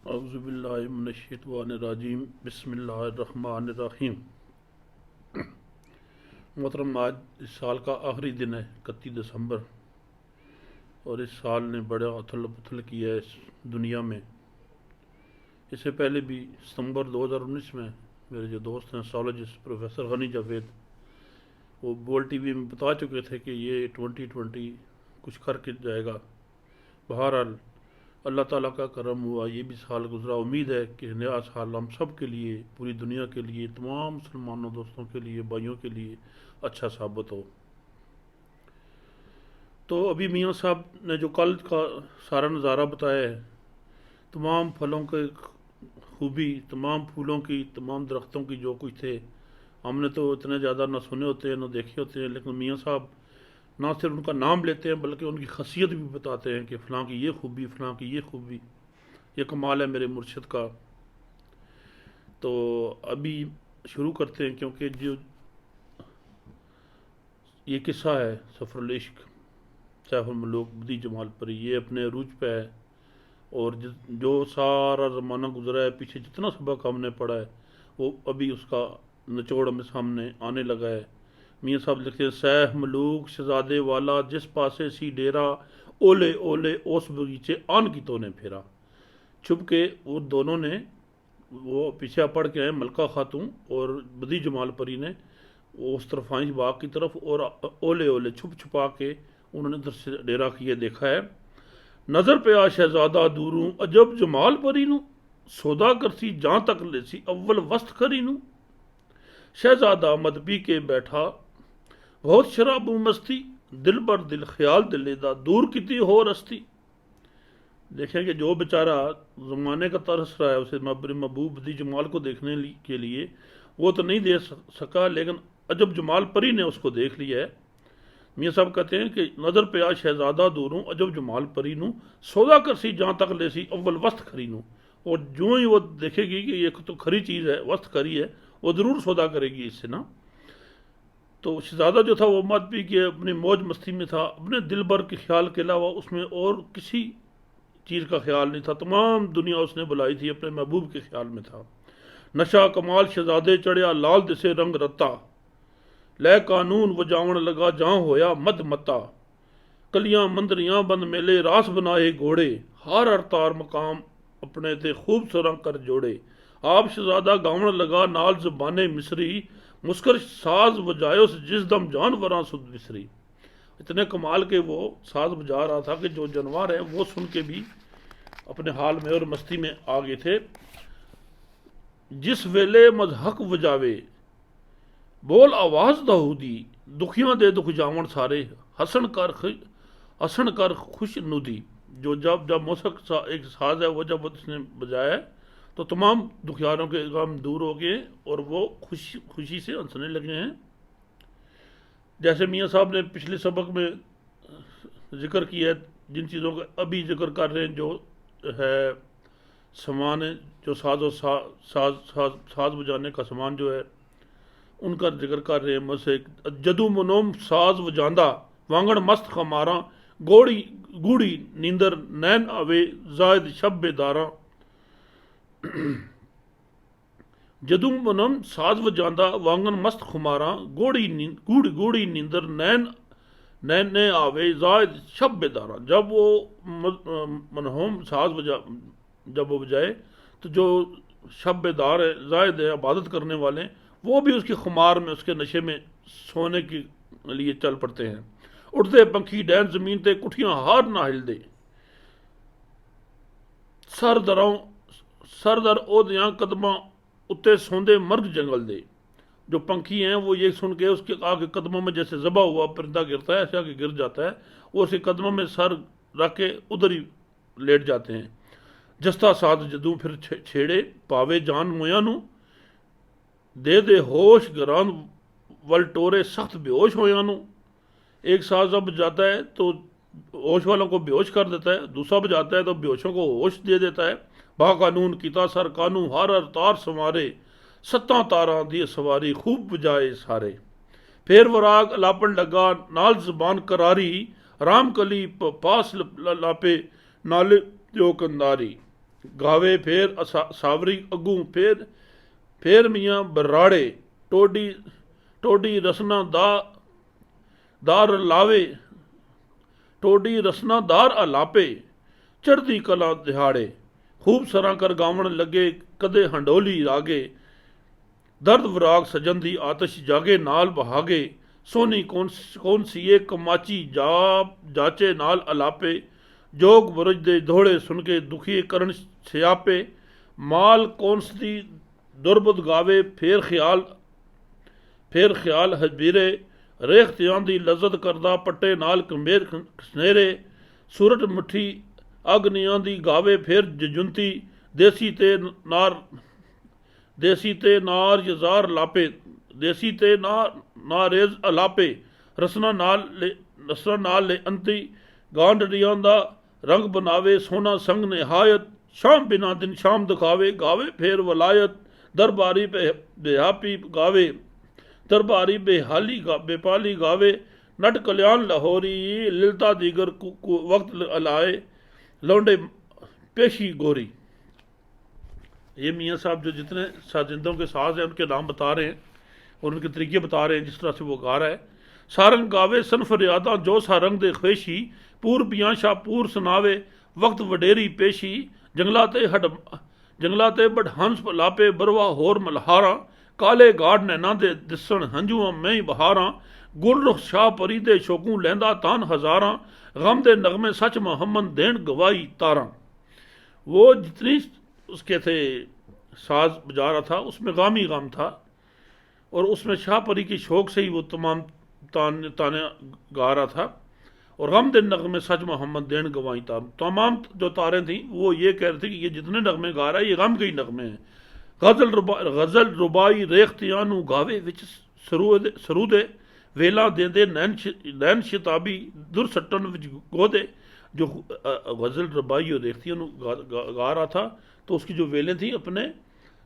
اعوذ باللہ من الشیطان الرجیم بسم اللہ الرحمن الرحیم۔ محترم، آج اس سال کا آخری دن ہے 31 دسمبر، اور اس سال نے بڑا اتھل پتھل کیا ہے اس دنیا میں۔ اس سے پہلے بھی ستمبر 2019 میں میرے جو دوست ہیں سالوجسٹ پروفیسر غنی جاوید، وہ بول ٹی وی میں بتا چکے تھے کہ یہ 2020 کچھ کر کے جائے گا۔ بہرحال اللہ تعالیٰ کا کرم ہوا، یہ بھی سال گزرا۔ امید ہے کہ نیا سال ہم سب کے لیے، پوری دنیا کے لیے، تمام مسلمانوں دوستوں کے لیے، بھائیوں کے لیے اچھا ثابت ہو۔ تو ابھی میاں صاحب نے جو کل کا سارا نظارہ بتایا ہے، تمام پھلوں کے خوبی، تمام پھولوں کی، تمام درختوں کی جو کچھ تھے، ہم نے تو اتنے زیادہ نہ سنے ہوتے ہیں نہ دیکھے ہوتے ہیں، لیکن میاں صاحب نہ صرف ان کا نام لیتے ہیں بلکہ ان کی خاصیت بھی بتاتے ہیں کہ فلاں کی یہ خوبی، فلاں کی یہ خوبی، یہ کمال ہے میرے مرشد کا۔ تو ابھی شروع کرتے ہیں، کیونکہ جو یہ قصہ ہے سفر العشق سیف الملوک بدیع جمال پری، یہ اپنے عروج پہ ہے، اور جو سارا زمانہ گزرا ہے، پیچھے جتنا سبق ہم نے پڑھا ہے، وہ ابھی اس کا نچوڑ ہمیں سامنے آنے لگا ہے۔ میاں صاحب لکھتے ہیں، سیف ملوک شہزادے والا جس پاسے سی ڈیرا، اولے اولے اس بغیچے آن کی تو نے پھیرا۔ چھپ کے وہ دونوں نے، وہ پیچھے پڑھ کے ہیں ملکہ خاتون اور بدیع جمال پری نے، وہ اس طرف آئیں باغ کی طرف، اور اولے اولے چھپ چھپا کے انہوں نے ادھر سے ڈیرا کیے دیکھا ہے۔ نظر پہ آ شہزادہ دوروں عجب جمال پری نو، سودا کرسی جہاں تک لیسی اول وسط کری نو۔ شہزادہ مد پی کے بیٹھا بہت شراب و مستی، دل بر دل خیال دلے دا دور کتی ہو رستی۔ دیکھیں کہ جو بیچارہ زمانے کا ترس رہا ہے اسے محبوب بدیع جمال کو دیکھنے کے لیے، وہ تو نہیں دے سکا، لیکن عجب جمال پری نے اس کو دیکھ لیا ہے۔ میاں صاحب کہتے ہیں کہ نظر پہ آ شہزادہ دوروں عجب جمال پری نو، سودا کرسی جہاں تک لیسی اول وسط کری نو۔ اور جو ہی وہ دیکھے گی کہ یہ تو کھری چیز ہے، وسط کری ہے، وہ ضرور سودا کرے گی اس سے نا۔ تو شہزادہ جو تھا وہ مد پی کے اپنی موج مستی میں تھا، اپنے دل بھر کے خیال کے علاوہ اس میں اور کسی چیز کا خیال نہیں تھا، تمام دنیا اس نے بلائی تھی، اپنے محبوب کے خیال میں تھا۔ نشہ کمال شہزادے چڑھیا لال دسے رنگ رتا، لے قانون و جاون لگا جہاں ہویا مد متا۔ کلیاں مندریاں بند میلے راس بنائے گھوڑے، ہر ہر تار مقام اپنے تے خوب سرنگ کر جوڑے۔ آپ شہزادہ گاون لگا نال زبانے مصری، مسکر ساز بجائے اس جس دم جانوراں سد بسری۔ اتنے کمال کے وہ ساز بجا رہا تھا کہ جو جانور ہیں وہ سن کے بھی اپنے حال میں اور مستی میں آگے تھے۔ جس ویلے مذہق وجاوے بول آواز دہودی، دکھیاں دے دکھ جاون سارے، ہسن کر خوش ندی۔ جو جب موسیق ایک ساز ہے وہ جب اس نے بجایا ہے تو تمام دکھیاروں کے غم دور ہو گئے اور وہ خوشی سے ہنسنے لگے ہیں۔ جیسے میاں صاحب نے پچھلے سبق میں ذکر کیا ہے، جن چیزوں کا ابھی ذکر کر رہے ہیں، جو ہے سامان، جو ساز بجانے کا سامان جو ہے ان کا ذکر کر رہے ہیں۔ موسیق جدو منوم ساز وجاندہ، وانگڑ مست خماراں، گوڑی نیندر نین آوے زائد شب بیداراں۔ جدوں منم ساز وجاندہ وانگن مست خماراں، گوڑی نیندر نین آوے زائد شب بیداراں۔ جب وہ منہوم ساز جب وہ بجائے تو جو شب بیدار ہے، زائد ہے، عبادت کرنے والے، وہ بھی اس کی خمار میں، اس کے نشے میں سونے کے لیے چل پڑتے ہیں۔ اٹھتے پنکھی ڈین زمین تے کٹھیاں ہار نہ ہل دے، سر در اودیاں قدماں اتے سوندے مرگ جنگل دے۔ جو پنکھی ہیں وہ یہ سن کے اس کے آگے قدموں میں جیسے ذبح ہوا پرندہ گرتا ہے ایسے آگے گر جاتا ہے، وہ اس کے قدموں میں سر رکھ کے ادھر ہی لیٹ جاتے ہیں۔ جستا ساتھ جدوں پھر چھیڑے پاوے جان مویاں نو، دے ہوش گران ول ٹورے سخت بے ہوش ہویاں نو۔ ایک ساز جب بجاتا ہے تو ہوش والوں کو بے ہوش کر دیتا ہے، دوسرا بجاتا ہے تو بے ہوشوں کو ہوش دے دیتا ہے۔ با قانون کیتا سر قانون ہر ہر تار سنوارے، ستاں تاراں دی سواری خوب بجائے سارے۔ پھر وراگ الاپن لگا نال زبان کراری، رام کلی پاس لاپے نالے جو کنداری۔ گاوے پھر ساوری اگوں پھر میاں براڑے ٹوڈی رسنا دار لاوے ٹوڈی رسنا دار الاپے چڑھدی کلا دہاڑے خوب سراں کر گاون لگے کدے ہنڈولی راگے درد وراگ سجن دی آتش جاگے نال بہاگے سونی کون سیے کماچی جاچے نال الاپے جوگ برج دے دھوڑے سن کے دکھیے کرن سیاپے مال کونس دی دربد گاوے پھر خیال حجبیرے ریختیاں دی لذت کردہ پٹے نال کمبیر سنیرے سورت مٹھی اگنیاں دی گاوے پھر ججنتی دیسی تے نار یزار لاپے دیسی تے ناریز الاپے رسنا نال لے انتی گانڈڑیاں دا رنگ بناوے سونا سنگ نہایت شام بنا دن شام دکھاوے گاوے پھر ولایت درباری بے پالی گاوے نٹ کلیان لاہوری للتا دیگر وقت علائے لونڈے پیشی گوری. یہ میاں صاحب جو جتنے سازندوں کے ساز ہیں ان کے نام بتا رہے ہیں اور ان کے طریقے بتا رہے ہیں جس طرح سے وہ گا رہا ہے. سارنگ گاوے سن فریاداں جو سا رنگ دے خویشی پور بیاں شاہ پور سناوے وقت وڈیری پیشی جنگلاتے بڑ ہنس لاپے بروا ہور ملہاراں کالے گاڑ نینا دے دسن ہنجواں میں بہاراں گل رخ شاہ پری دے شوکوں لیندا تان ہزاراں غم دے نغمے سچ محمد دین گواہی تاراں. وہ جتنی اس کے تھے ساز بجا رہا تھا اس میں غامی غام تھا اور اس میں شاہ پری کی شوق سے ہی وہ تمام تانے گا رہا تھا. اور غم دے نغمے سچ محمد دین گواہی تاروں تمام جو تاریں تھیں وہ یہ کہہ رہے تھے کہ یہ جتنے نغمے گا رہا ہے یہ غم کے ہی نغمے ہیں. غزل ربائی ریختیانو گاوے وچ سرودے ویلا دیندے نین شتابی در سٹن وچ گودے. جو غزل ربائی اور ریختیانو گا رہا تھا تو اس کی جو ویلیں تھیں اپنے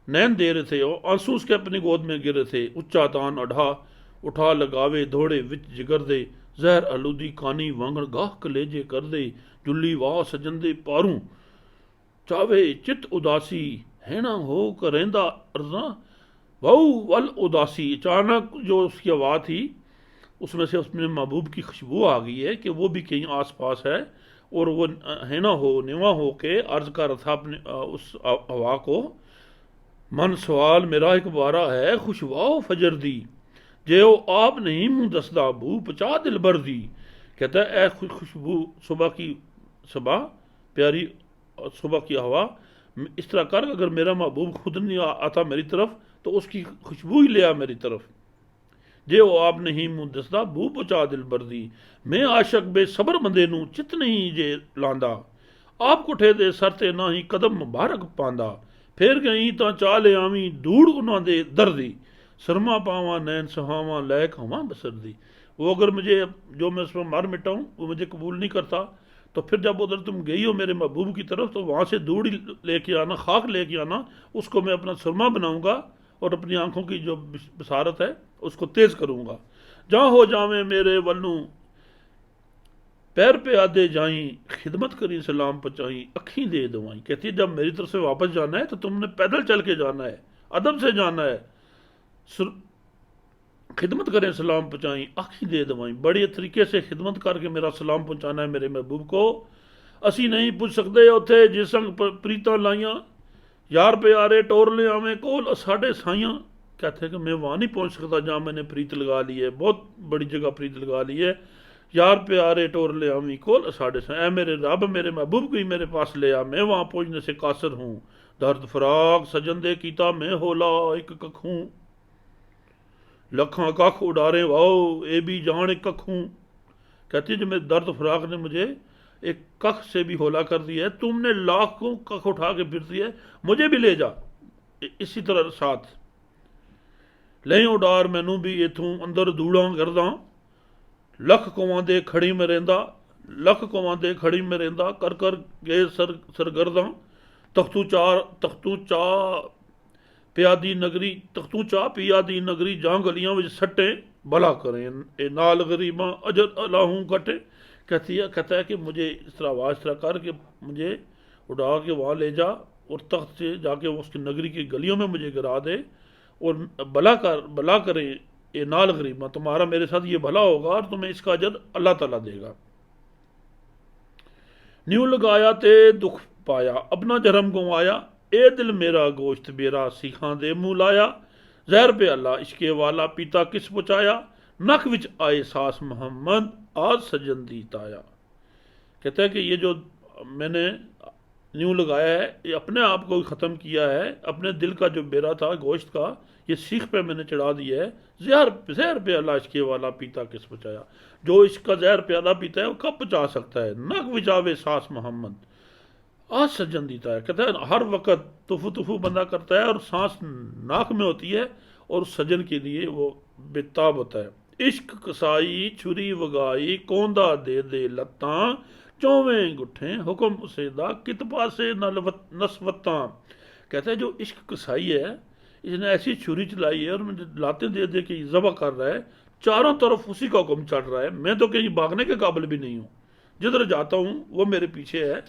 نین دے رہے تھے اور آنسو اس کے اپنی گود میں گر رہے تھے. اچا تان اٹھا لگاوے دھوڑے وچ جگر دے زہر آلودی کانی وانگڑ گاہ کلیجے کر دے جلی واہ سجن دے پاروں چاوے چت اداسی ہینا ہو کریندا ارزاں واؤ ول اداسی. اچانک جو اس کی آواز تھی اس میں سے اپنے محبوب کی خوشبو آ گئی ہے کہ وہ بھی کہیں آس پاس ہے اور وہ ہینا ہو نواں ہو کے عرض کر رہا تھا اپنے اس ہوا کو من سوال میرا ایک بارہ ہے خوشواؤ فجر دی جیو آپ نہیں منہ دسدا بو پچا دل بر دی. کہتا ہے اے خوشبو صبح پیاری صبح کی ہوا اس طرح کر اگر میرا محبوب خود نہیں آتا میری طرف تو اس کی خوشبو ہی لیا میری طرف. جیو آپ نہیں منہ دسدا بو پچا دل بر دی میں عاشق بے صبر بندے نو چت نہیں جے لاندا آپ کٹھے دے سر تے نہ ہی قدم مبارک پاندا پھر گئی تا چالے آویں دھوڑ انہاں دے دردی سرما پاواں نین سہاواں لے کھاواں بسر دی. وہ اگر مجھے جو میں اس میں مر مٹاؤں وہ مجھے قبول نہیں کرتا تو پھر جب ادھر تم گئی ہو میرے محبوب کی طرف تو وہاں سے دھوڑ لے کے آنا خاک لے کے آنا اس کو میں اپنا سرما بناؤں گا اور اپنی آنکھوں کی جو بصارت ہے اس کو تیز کروں گا. جہاں ہو جاویں میرے ولوں پیر پہ آدھے جائیں خدمت کری سلام پچائیں اکھیں دے دوائیں. کہتی ہے جب میری طرف سے واپس جانا ہے تو تم نے پیدل چل کے جانا ہے ادب سے جانا ہے خدمت کریں سلام پہنچائیں آنکھیں دے دوائیں. بڑے طریقے سے خدمت کر کے میرا سلام پہنچانا ہے میرے محبوب کو. اسی نہیں پوچھ سکتے اتھے جس سنگ پریتاں لائیاں یار پیارے ٹور لے آویں کول ساڈے سائیاں. کہتے ہیں کہ میں وہاں نہیں پہنچ سکتا جہاں میں نے پریت لگا لی ہے بہت بڑی جگہ پریت لگا لی ہے. یار پیارے ٹور لے آویں کول ساڈے سائیاں اے میرے رب میرے محبوب کو ہی میرے پاس لے آ میں وہاں پہنچنے سے قاصر ہوں. درد فراق سجن دے کیتا میں ہولا ایک ککھوں لکھاں ککھ اڈارے واؤ اے بھی جان ایک ککھوں. کہتی ہے جو میرے درد فراق نے مجھے ایک ککھ سے بھی ہولا کر دیا ہے تم نے لاکھوں ککھ اٹھا کے پھرتی ہے مجھے بھی لے جا. اسی طرح ساتھ لیں اڈار مینوں بھی ایتھوں اندر دھوڑاں گرداں لکھ کواں دے کھڑی میں رہندا لکھ کواں دے کھڑی میں رہندا کر کر گئے سرگرداں تختوں چا پیادی پیادی نگری جہاں گلیاں وچ سٹے بھلا کریں اے نال غریباں اجر الہوں کٹے. کہتا ہے کہ مجھے اس طرح آواز طرح کر کے مجھے اٹھا کے وہاں لے جا اور تخت سے جا کے اس کی نگری کی گلیوں میں مجھے گرا دے، اور بلا کرے اے نال غریباں، تمہارا میرے ساتھ یہ بھلا ہوگا اور تمہیں اس کا اجر اللہ تعالیٰ دے گا۔ نیو لگایا تے دکھ پایا اپنا جرم گوایا، اے دل میرا گوشت میرا سیکھاں دے منہ لایا، زہر پہ اللہ عشق والا پیتا کس پچایا، نک وچ آئے ساس محمد آج سجن دی تایا۔ کہتا ہے کہ یہ جو میں نے نیو لگایا ہے یہ اپنے آپ کو ختم کیا ہے، اپنے دل کا جو بیرا تھا گوشت کا یہ سیخ پہ میں نے چڑھا دیا ہے، زہر پہ اللہ عشق والا پیتا کس پچایا، جو عشق کا زہر پیالہ پیتا ہے وہ کب پچا سکتا ہے، نک وچاوے ساس محمد آج سجن دیتا ہے۔ کہتا ہے ہر وقت تفو تفو بندہ کرتا ہے اور سانس ناک میں ہوتی ہے اور سجن کے لیے وہ بےتاب ہوتا ہے۔ عشق کسائی چھری وگائی کوندہ دے دے لتاں، چویں گٹھیں حکم اسے دا کت پاسے نسوتاں۔ کہتا ہے جو عشق کسائی ہے اس نے ایسی چھری چلائی ہے اور مجھے لاتیں دے دے کے ذبح کر رہا ہے، چاروں طرف اسی کا حکم چل رہا ہے، میں تو کہیں بھاگنے کے قابل بھی نہیں ہوں، جدھر جاتا ہوں وہ میرے پیچھے ہے،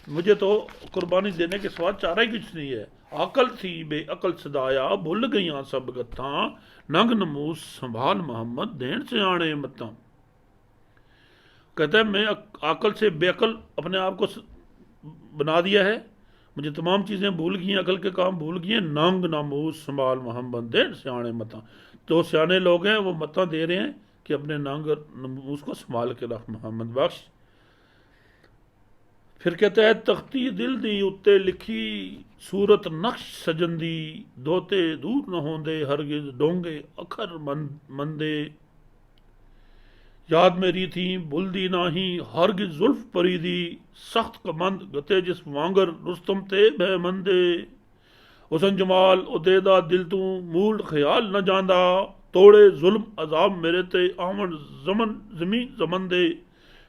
مجھے تو قربانی دینے کے سوا چارہ ہی کچھ نہیں ہے۔ عقل تھی بے عقل صدایا بھول گئیاں سب گتھاں، ننگ نموس سنبھال محمد دین سے آنے متاں۔ کہتا ہے میں عقل سے بے عقل اپنے آپ کو بنا دیا ہے، مجھے تمام چیزیں بھول گئی ہیں، عقل کے کام بھول گئی ہیں، ننگ ناموس سنبھال محمد دین سے آنے متاں۔ جو سیانے لوگ ہیں وہ متاں دے رہے ہیں کہ اپنے ننگ ناموس کو سنبھال کے رکھ محمد بخش۔ پھر کہتا ہے تختی دل دی اتے لکھی صورت نقش سجن دی، دوتے دور نہ ہوندے ہرگز ڈونگے اکھر مندے، یاد میری تھی بلدی ناہی ہرگز زلف پری دی، سخت کمند گتے جس وانگر رستم تے بہ مندے، حسن جمال ادیدہ دل تو مول خیال نہ جاندہ، توڑے ظلم عذاب میرے تے آمن زمین زمن دے۔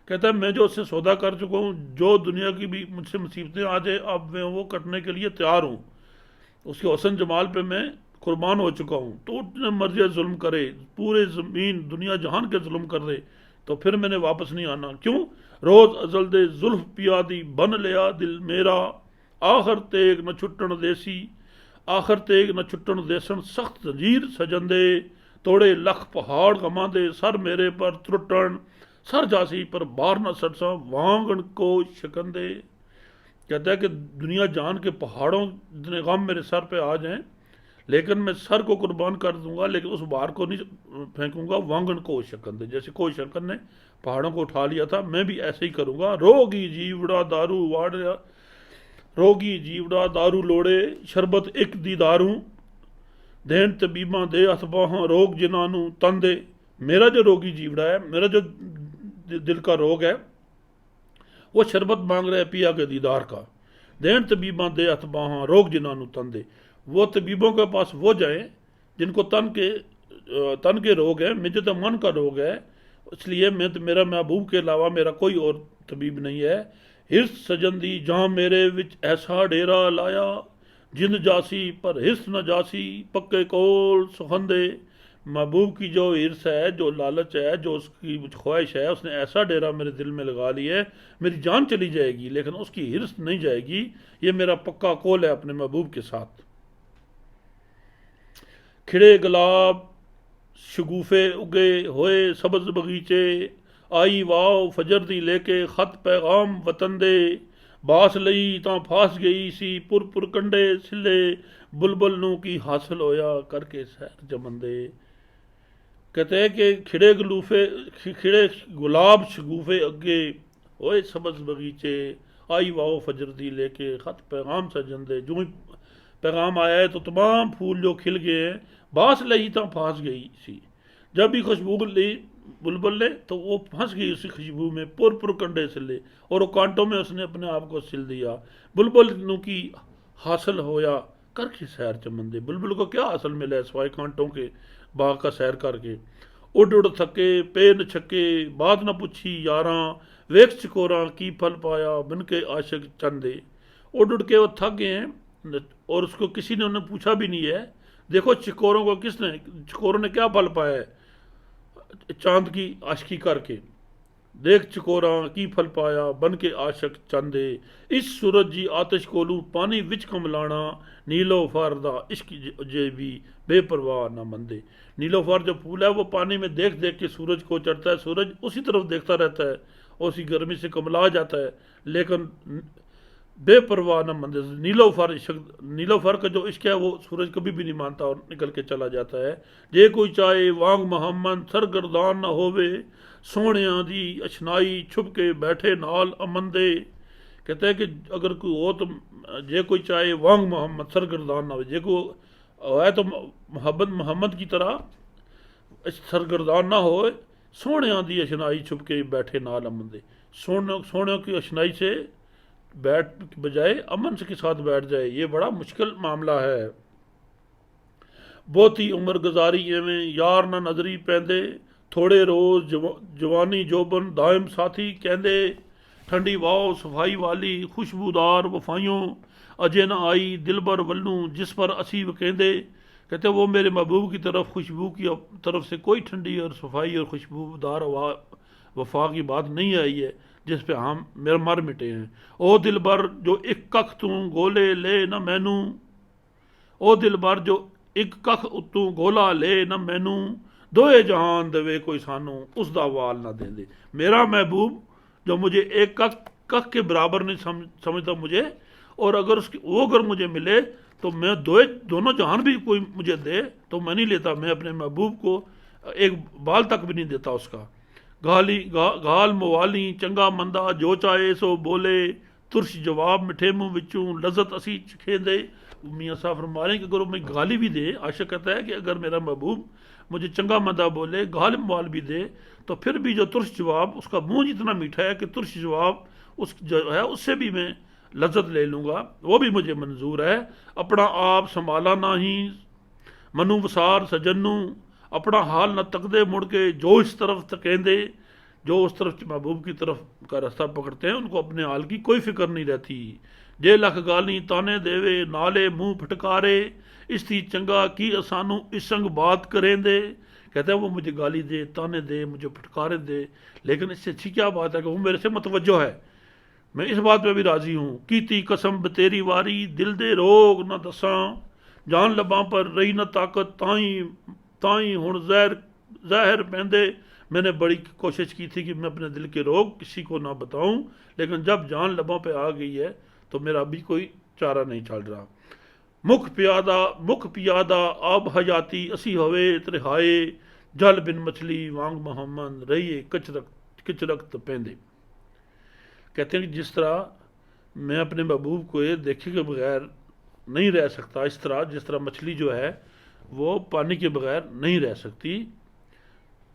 کہتا ہے میں جو اس سے سودا کر چکا ہوں، جو دنیا کی بھی مجھ سے مصیبتیں آ جائے اب میں وہ کٹنے کے لیے تیار ہوں، اس کے حسن جمال پہ میں قربان ہو چکا ہوں، تو اتنے مرضی ظلم کرے، پورے زمین دنیا جہان کے ظلم کر دے تو پھر میں نے واپس نہیں آنا۔ کیوں؟ روز ازل دے زلف پیادی بن لیا دل میرا، آخر تیگ نہ چھٹن دیسی، آخر تیگ نہ چھٹن دیسن سخت زنجیر سجن دے، توڑے لکھ پہاڑ غماں دے سر میرے پر ترٹن، سر جاسی پر بار نہ سٹساں وانگن کو شکن دے۔ کہتا ہے کہ دنیا جان کے پہاڑوں اتنے غم میرے سر پہ آ جائیں لیکن میں سر کو قربان کر دوں گا، لیکن اس بار کو نہیں پھینکوں گا، وانگن کو شکن دے، جیسے کوئی شکن نے پہاڑوں کو اٹھا لیا تھا میں بھی ایسے ہی کروں گا۔ روگی جیوڑا دارو واڑیا، روگی جیوڑا دارو لوڑے شربت ایک دی داروں، دین طبیباں دے اتباہاں روگ جنانوں تن دے۔ میرا جو روگی جیوڑا ہے، میرا جو دل کا روگ ہے وہ شربت مانگ رہا ہے پیا کے دیدار کا، دین طبیباں دے اتباہاں روگ جنانوں تن دے۔ وہ طبیبوں کے پاس وہ جائیں جن کو تن کے روگ ہیں، مجھے تو من کا روگ ہے، اس لیے میرا محبوب کے علاوہ میرا کوئی اور طبیب نہیں ہے۔ ہرس سجن دی جہاں میرے وچ ایسا ڈیرا لایا، جند جاسی پر ہرس نہ جاسی پکے کول سخندے۔ محبوب کی جو ہرس ہے، جو لالچ ہے، جو اس کی خواہش ہے، اس نے ایسا ڈیرا میرے دل میں لگا لی ہے، میری جان چلی جائے گی لیکن اس کی ہرس نہیں جائے گی، یہ میرا پکا کول ہے اپنے محبوب کے ساتھ۔ کھڑے گلاب شگوفے اگے ہوئے سبز بغیچے، آئی واو فجر دی لے کے خط پیغام وطن دے، باس لئی تاں پھاس گئی سی پر کنڈے سلے، بلبل نو کی حاصل ہویا کر کے سیر جمن دے۔ کہتے ہیں کہ کھڑے گلاب شگوفے اگے ہوئے سبز بغیچے، آئی واو فجر دی لے کے خط پیغام سجن دے۔ جو ہی پیغام آیا ہے تو تمام پھول جو کھل گئے ہیں، باس لئی تاں پھانس گئی سی، جب بھی خوشبو لی بلبل نے تو وہ پھنس گئی اسی خوشبو میں، پر کنڈے سلے، اور وہ کانٹوں میں اس نے اپنے آپ کو سل دیا۔ بلبل نو کی حاصل ہویا کر کے سیر چمن دے۔ بلبل کو کیا حاصل ملا ہے سوائے کانٹوں کے باغ کا سیر کر کے؟ اڑ تھکے پے نہ چھکے بات نہ پوچھی یاراں، ویکھ چکوراں کی پھل پایا بن کے عاشق چندے۔ اڑ کے وہ تھک گئے ہیں اور اس کو کسی نے انہیں پوچھا بھی نہیں ہے۔ دیکھو چکوروں کو چکوروں نے کیا پھل پایا ہے چاند کی عاشقی کر کے۔ دیکھ چکوراں کی پھل پایا بن کے عاشق چاندے، اس سورج جی آتش کولوں پانی وچ کملانا، نیلو فاردا عشق جے بھی بے پرواہ نہ مندے۔ نیلو فار جو پھول ہے وہ پانی میں دیکھ دیکھ کے سورج کو چڑھتا ہے، سورج اسی طرف دیکھتا رہتا ہے، اسی گرمی سے کملا جاتا ہے، لیکن بے پرواہ نہ مندے۔ نیلوفر عشق، نیلوفر کا جو عشق ہے وہ سورج کبھی بھی نہیں مانتا اور نکل کے چلا جاتا ہے۔ جے کوئی چاہے وانگ محمد سرگردان نہ ہووے، سونیاں دی اشنائی چھپ کے بیٹھے نال امندے۔ کہتے ہیں کہ اگر کوئی ہو تو جے کوئی چاہے وانگ محمد سرگردان نہ ہو، جے کوئی ہے تو محبت محمد کی طرح سرگردان نہ ہو، سونیاں دی اشنائی چھپ کے بیٹھے نال امندے، سونیوں کی اشنائی سے بیٹھ بجائے امن کے ساتھ بیٹھ جائے، یہ بڑا مشکل معاملہ ہے۔ بہتی عمر گزاری ایویں یار نہ نظری پیندے، تھوڑے روز جوانی جوبن دائم ساتھی کہندے، ٹھنڈی واؤ صفائی والی خوشبودار وفائیوں، اجے نہ آئی دلبر ولوں جس پر اسی وکیندے۔ کہتے ہیں وہ میرے محبوب کی طرف خوشبو کی طرف سے کوئی ٹھنڈی اور صفائی اور خوشبودار وفا کی بات نہیں آئی ہے جس پہ ہم مر مٹے ہیں۔ او دل بر جو ایک کخ تو گولے لے نہ مینوں، او دل بر جو ایک کخ تو گولا لے نہ مینوں، دوئے جہان دوے کوئی سانوں اس دا وال نہ دیں دے۔ میرا محبوب جو مجھے ایک کخ کے برابر نہیں سمجھتا مجھے، اور اگر وہ اگر مجھے ملے تو میں دونوں جہان بھی کوئی مجھے دے تو میں نہیں لیتا، میں اپنے محبوب کو ایک بال تک بھی نہیں دیتا اس کا۔ گال موالی چنگا مندا جو چاہے سو بولے، ترش جواب مٹھے منہ وچوں لذت اسی چکھیندے۔ میاں صاحب فرما رہے ہیں کہ اگر وہ میں گالی بھی دے، عاشق کہتا ہے کہ اگر میرا محبوب مجھے چنگا مندا بولے، گال موال بھی دے، تو پھر بھی جو ترش جواب، اس کا منہ جتنا میٹھا ہے کہ ترش جواب اس جو ہے اس سے بھی میں لذت لے لوں گا، وہ بھی مجھے منظور ہے۔ اپنا آپ سنبھالا نہ ہی منو وسار سجنوں، اپنا حال نہ تکدے مڑ کے جو اس طرف تکیندے۔ جو اس طرف محبوب کی طرف کا راستہ پکڑتے ہیں ان کو اپنے حال کی کوئی فکر نہیں رہتی۔ جے لکھ گالی تانے دیوے نالے منہ پھٹکارے، اس تھی چنگا کی اسانو اس سنگ بات کریں دے۔ کہتے ہیں وہ مجھے گالی دے، تانے دے، مجھے پھٹکارے دے، لیکن اس سے اچھی کیا بات ہے کہ وہ میرے سے متوجہ ہے، میں اس بات پہ بھی راضی ہوں۔ کیتی قسم بتیری واری دل دے روگ نہ دساں، جان لباں پر رہی نہ طاقت تائیں ہن زہر پیندے۔ میں نے بڑی کوشش کی تھی کہ میں اپنے دل کے روگ کسی کو نہ بتاؤں، لیکن جب جان لباں پہ آ گئی ہے تو میرا ابھی کوئی چارہ نہیں چل رہا۔ مکھ پیادہ آب حیاتی اسی ہوئے ترہائے، جل بن مچھلی وانگ محمد رہیے کچرک پیندے۔ کہتے ہیں کہ جس طرح میں اپنے محبوب کو یہ دیکھے کے بغیر نہیں رہ سکتا، اس طرح جس طرح مچھلی جو ہے وہ پانی کے بغیر نہیں رہ سکتی۔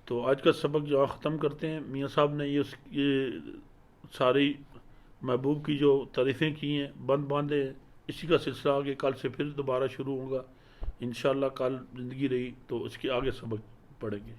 تو آج کا سبق جو ختم کرتے ہیں، میاں صاحب نے یہ ساری محبوب کی جو تعریفیں کی ہیں بند باندھے، اسی کا سلسلہ آگے کل سے پھر دوبارہ شروع ہوگا انشاءاللہ۔ کل زندگی رہی تو اس کے آگے سبق پڑھیں گے۔